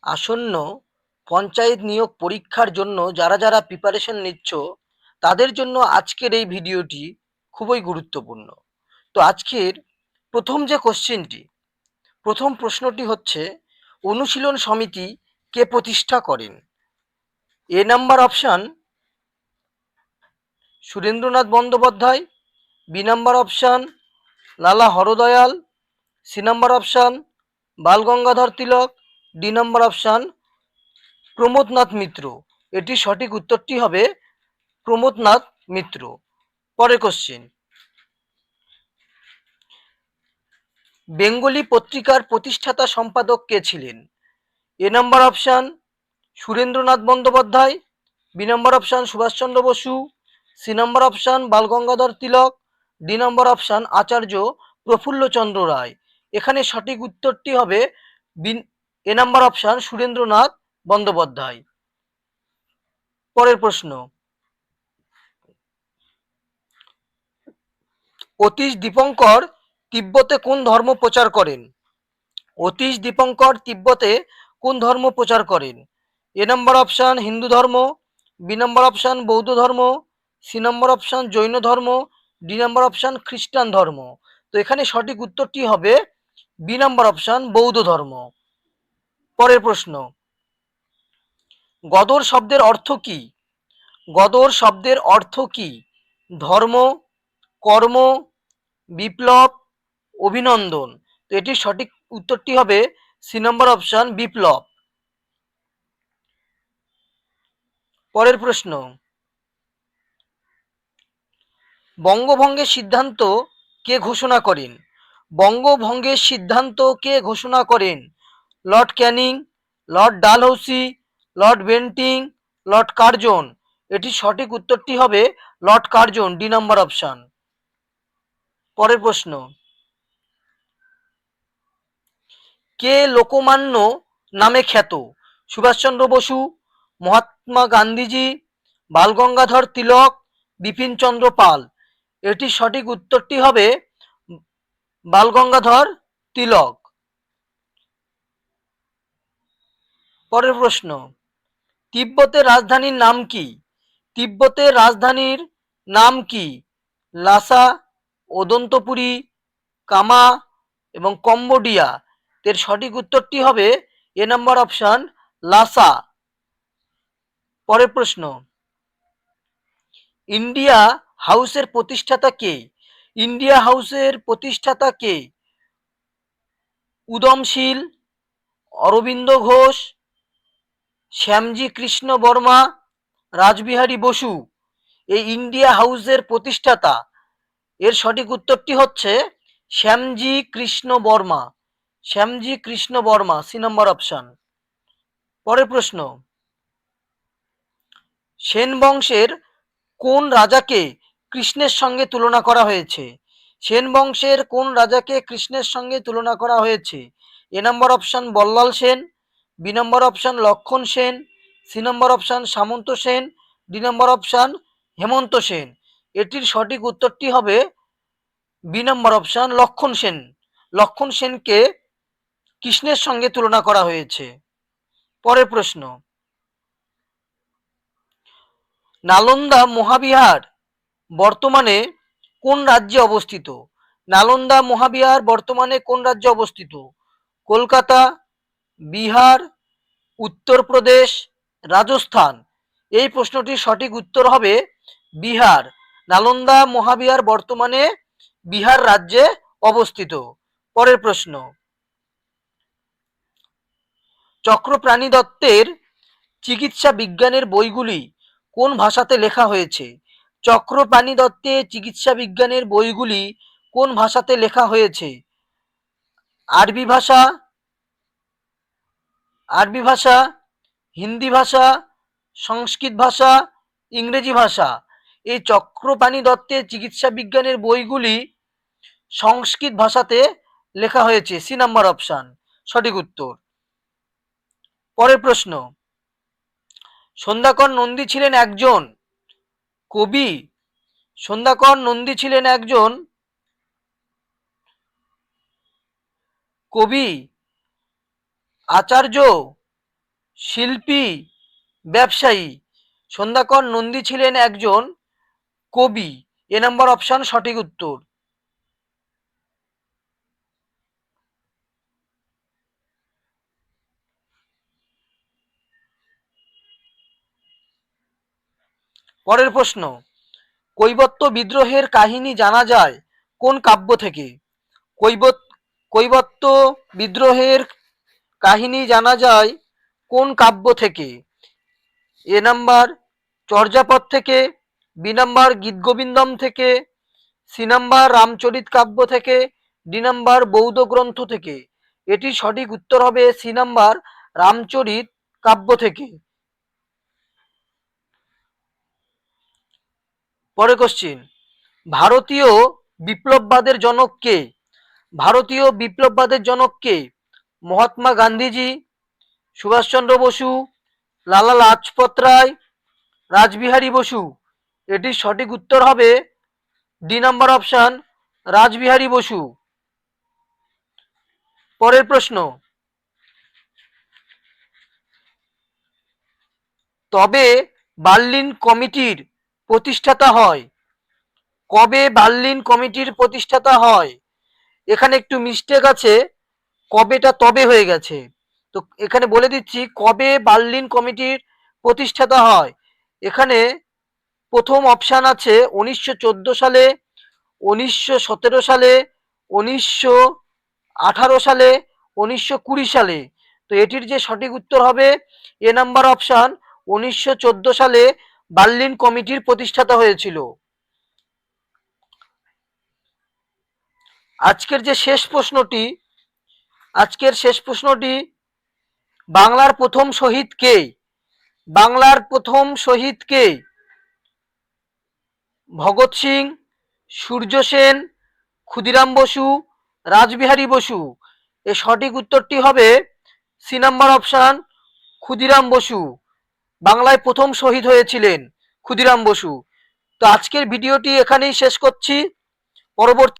আসন্ন পঞ্চায়েত নিয়োগ পরীক্ষার জন্য যারা যারা প্রিপারেশন নিচ্ছ তাদের জন্য আজকের এই ভিডিওটি খুবই গুরুত্বপূর্ণ। তো আজকের প্রথম প্রশ্নটি হচ্ছে, অনুশীলন সমিতি কে প্রতিষ্ঠা করেন? A number option Surendranath Bandyopadhyay, B number option Lala Hardayal, C number option Balgangadhar Tilak, D number option Pramodnath Mitra. এটির সঠিক উত্তরটি হবে প্রমোদনাথ মিত্র। পরের কোশ্চেন, বেঙ্গলি পত্রিকার প্রতিষ্ঠাতা সম্পাদক কে ছিলেন? A number option Surendranath Bandyopadhyay, B number option Subhaschandra Basu, C number option Balgangadhar Tilak, D number option Acharya Prafullachandra Ray. এখানে সঠিক উত্তরটি হবে A number option Surendranath Bandyopadhyay. পরের প্রশ্ন, অতীশ দীপঙ্কর তিব্বতে কোন ধর্ম প্রচার করেন? অতীশ দীপঙ্কর তিব্বতে কোন ধর্ম প্রচার করেন? এ নম্বর অপশান হিন্দু ধর্ম, বি নম্বর অপশান বৌদ্ধ ধর্ম, সি নম্বর অপশান জৈন ধর্ম, ডি নম্বর অপশান খ্রিস্টান ধর্ম। তো এখানে সঠিক উত্তরটি হবে বি নম্বর অপশান বৌদ্ধ ধর্ম। পরের প্রশ্ন, গদর শব্দের অর্থ কি? গদর শব্দের অর্থ কি? ধর্ম, কর্ম, বিপ্লব, অভিনন্দন। তো এটির সঠিক উত্তরটি হবে সি নম্বর অপশান বিপ্লব। পরের প্রশ্ন, বঙ্গভঙ্গের সিদ্ধান্ত কে ঘোষণা করেন? বঙ্গভঙ্গের সিদ্ধান্ত কে ঘোষণা করেন? Lord Canning, Lord Dalhousie, Lord Bentinck, Lord Curzon. এটির সঠিক উত্তরটি হবে লর্ড কার্জন, ডি নম্বর অপশান। পরের প্রশ্ন, কে লোকমান্য নামে খ্যাত? সুভাষচন্দ্র বসু, মহাত্মা গান্ধীজি, বালগঙ্গাধর তিলক, বিপিনচন্দ্র পাল। এটির সঠিক উত্তরটি হবে বালগঙ্গাধর তিলক। পরের প্রশ্ন, তিব্বতের রাজধানীর নাম কি? তিব্বতের রাজধানীর নাম কি? লাসা, ওদন্তপুরী, কামা এবং কম্বোডিয়া। এর সঠিক উত্তরটি হবে এ নম্বর অপশান লাসা। পরের প্রশ্ন, ইন্ডিয়া হাউসের প্রতিষ্ঠাতা কে? ইন্ডিয়া হাউসের প্রতিষ্ঠাতা কে? উদমশীল, অরবিন্দ ঘোষ, শ্যামজি কৃষ্ণ বর্মা, রাসবিহারী বসু। এই ইন্ডিয়া হাউসের প্রতিষ্ঠাতা, এর সঠিক উত্তরটি হচ্ছে শ্যামজি কৃষ্ণ বর্মা। শ্যামজি কৃষ্ণ বর্মা, সি নম্বর অপশান। পরের প্রশ্ন, সেন বংশের কোন রাজাকে কৃষ্ণের সঙ্গে তুলনা করা হয়েছে? সেন বংশের কোন রাজাকে কৃষ্ণের সঙ্গে তুলনা করা হয়েছে? এ নম্বর অপশান বল্লাল সেন, বি নম্বর অপশান লক্ষণ সেন, সি নম্বর অপশান সামন্ত সেন, ডি নম্বর অপশান হেমন্ত সেন। এটির সঠিক উত্তরটি হবে বি নম্বর অপশান লক্ষণ সেন। লক্ষণ সেনকে কৃষ্ণের সঙ্গে তুলনা করা হয়েছে। পরের প্রশ্ন, নালন্দা মহাবিহার বর্তমানে কোন রাজ্যে অবস্থিত? নালন্দা মহাবিহার বর্তমানে কোন রাজ্যে অবস্থিত? কলকাতা, বিহার, উত্তরপ্রদেশ, রাজস্থান। এই প্রশ্নটির সঠিক উত্তর হবে বিহার। নালন্দা মহাবিহার বর্তমানে বিহার রাজ্যে অবস্থিত। পরের প্রশ্ন, চক্রপ্রাণী দত্তের চিকিৎসা বিজ্ঞানের বইগুলি কোন ভাষাতে লেখা হয়েছে? চক্রপ্রাণী দত্তের চিকিৎসা বিজ্ঞানের বইগুলি কোন ভাষাতে লেখা হয়েছে? আরবি ভাষা, হিন্দি ভাষা, সংস্কৃত ভাষা, ইংরেজি ভাষা। এই চক্রপাণি দত্তের চিকিৎসা বিজ্ঞানের বইগুলি সংস্কৃত ভাষাতে লেখা হয়েছে, সি নাম্বার অপশান সঠিক উত্তর। পরের প্রশ্ন, সন্ধ্যাকর নন্দী ছিলেন একজন কবি, সন্ধ্যাকর নন্দী ছিলেন একজন কবি, আচার্য, শিল্পী, ব্যবসায়ী? সন্ধ্যাকর নন্দী ছিলেন একজন কবি। এ নাম্বার অপশন সঠিক উত্তর। পরের প্রশ্ন, কৈবর্ত বিদ্রোহের কাহিনী জানা যায় কোন কাব্য থেকে? কৈবর্ত বিদ্রোহের কাহিনী জানা যায় কোন কাব্য থেকে? এ নাম্বার চর্যাপদ থেকে, বি নাম্বার গীতগোবিন্দম থেকে, সি নাম্বার রামচরিত কাব্য থেকে, ডি নাম্বার বৌদ্ধ গ্রন্থ থেকে। এটির সঠিক উত্তর হবে সি নাম্বার রামচরিত কাব্য থেকে। পরের কোশ্চিন, ভারতীয় বিপ্লববাদের জনক কে? ভারতীয় বিপ্লববাদের জনক কে? মহাত্মা গান্ধীজি, সুভাষচন্দ্র বসু, লালা লাজপত রায়, রাসবিহারী বসু। এটির সঠিক উত্তর হবে D number option Rashbehari Bose. পরের প্রশ্ন, তবে বার্লিন কমিটির প্রতিষ্ঠাতা হয়? কবে বার্লিন কমিটির প্রতিষ্ঠাতা হয়? এখানে একটু মিস্টেক আছে, কবেটা তবে হয়ে গেছে। তো এখানে বলে দিচ্ছি কবে বার্লিন কমিটির প্রতিষ্ঠাতা হয়। এখানে প্রথম অপশান আছে 1914 সালে, 1917 সালে, 1918 সালে, 1920 সালে। তো এটির যে সঠিক উত্তর হবে এ নাম্বার অপশান 1914 সালে বার্লিন কমিটির প্রতিষ্ঠাতা হয়েছিল। আজকের শেষ প্রশ্নটি, বাংলার প্রথম শহীদ কে? বাংলার প্রথম শহীদ কে? ভগৎ সিং, সূর্য সেন, ক্ষুদিরাম বসু, রাসবিহারী বসু। এর সঠিক উত্তরটি হবে C number option Khudiram Bose. বাংলায় প্রথম শহীদ হয়েছিলেন ক্ষুদিরাম বসু। তো আজকের ভিডিওটি এখানেই শেষ করছি। পরবর্তী